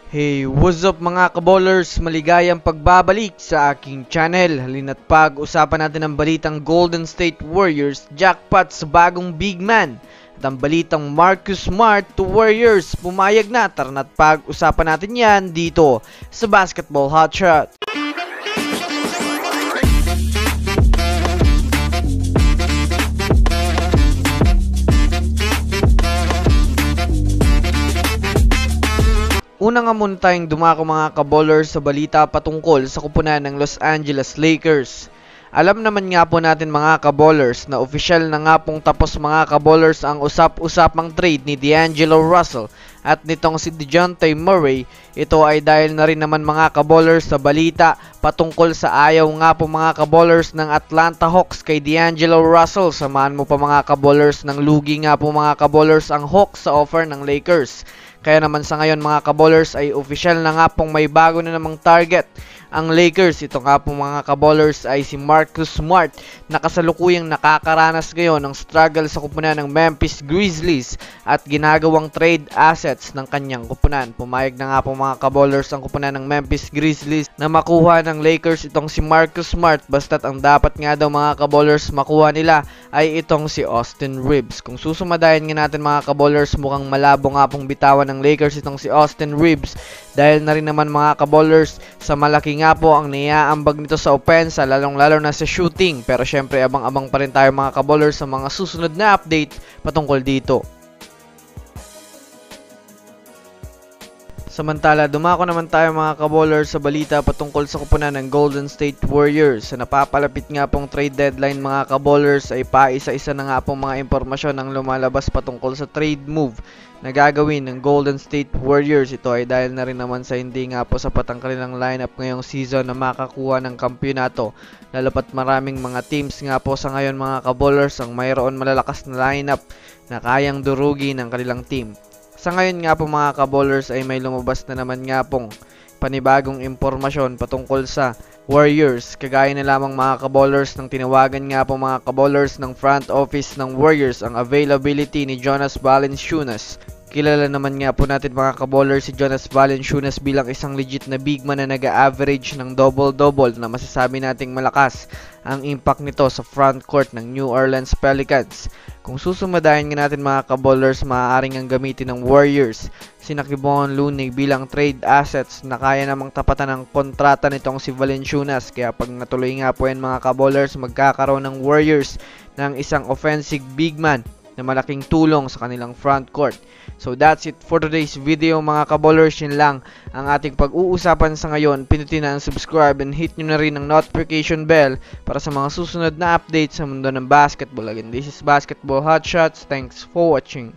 Hey, what's up mga kaballers? Maligayang pagbabalik sa aking channel. Halina't pag-usapan natin ang balitang Golden State Warriors jackpot sa bagong big man. At ang balitang Marcus Smart to Warriors pumayag na. Tara na't pag-usapan natin yan dito sa Basketball Hotshot. Una nga muna tayong dumako mga kaballers sa balita patungkol sa kupunan ng Los Angeles Lakers. Alam naman nga po natin mga kaballers na opisyal na nga pong tapos mga kaballers ang usap-usapang trade ni D'Angelo Russell at nitong si DeJounte Murray. Ito ay dahil na rin naman mga kaballers sa balita patungkol sa ayaw nga po mga kaballers ng Atlanta Hawks kay D'Angelo Russell. Samahan mo pa mga kaballers ng lugi nga po mga kaballers ang Hawks sa offer ng Lakers. Kaya naman sa ngayon mga kaballers ay opisyal na nga pong may bago na namang target ang Lakers. Ito nga po mga kaballers ay si Marcus Smart na kasalukuyang nakakaranas ngayon ng struggle sa kupunan ng Memphis Grizzlies at ginagawang trade assets ng kanyang kupunan. Pumayag na nga po mga kaballers ang kupunan ng Memphis Grizzlies na makuha ng Lakers itong si Marcus Smart, basta't ang dapat nga daw mga kaballers makuha nila ay itong si Austin Reeves. Kung susumadayan nga natin mga kaballers, mukhang malabo nga pong bitawan ng Lakers itong si Austin Reeves dahil na rin naman mga kaballers sa malaki nga po ang niaambag nito sa opensa, lalong-lalo na sa shooting. Pero syempre abang-abang pa rin tayo mga kaballers sa mga susunod na update patungkol dito. Samantala, dumako naman tayo mga kaballers sa balita patungkol sa kupunan ng Golden State Warriors. Sa napapalapit nga pong trade deadline mga kaballers ay paisa-isa na nga pong mga impormasyon ang lumalabas patungkol sa trade move na gagawin ng Golden State Warriors. Ito ay dahil na rin naman sa hindi nga po sapat ang kanilang lineup ngayong season na makakuha ng kampyonato. Lalo't maraming mga teams nga po sa ngayon mga kaballers ang mayroon malalakas na lineup na kayang durugin ng kanilang team. Sa ngayon nga po mga kaballers ay may lumabas na naman nga pong panibagong impormasyon patungkol sa Warriors. Kagaya na lamang mga kaballers ng tinawagan nga po mga kaballers ng front office ng Warriors ang availability ni Jonas Valanciunas. Kilala naman nga po natin mga kaballers si Jonas Valanciunas bilang isang legit na big man na nag-average ng double-double na masasabi nating malakas ang impact nito sa front court ng New Orleans Pelicans. Kung susumadayan nga natin mga kaballers, maaaring ang gamitin ng Warriors si Kevon Looney bilang trade assets na kaya namang tapatan ng kontrata nitong si Valanciunas. Kaya pag natuloy nga po yan mga kaballers, magkakaroon ng Warriors ng isang offensive big man na malaking tulong sa kanilang front court. So that's it for today's video mga kaballers. Yun lang ang ating pag-uusapan sa ngayon. Pindutin na ang subscribe and hit nyo na rin ang notification bell para sa mga susunod na updates sa mundo ng basketball. Again, this is Basketball Hotshots. Thanks for watching.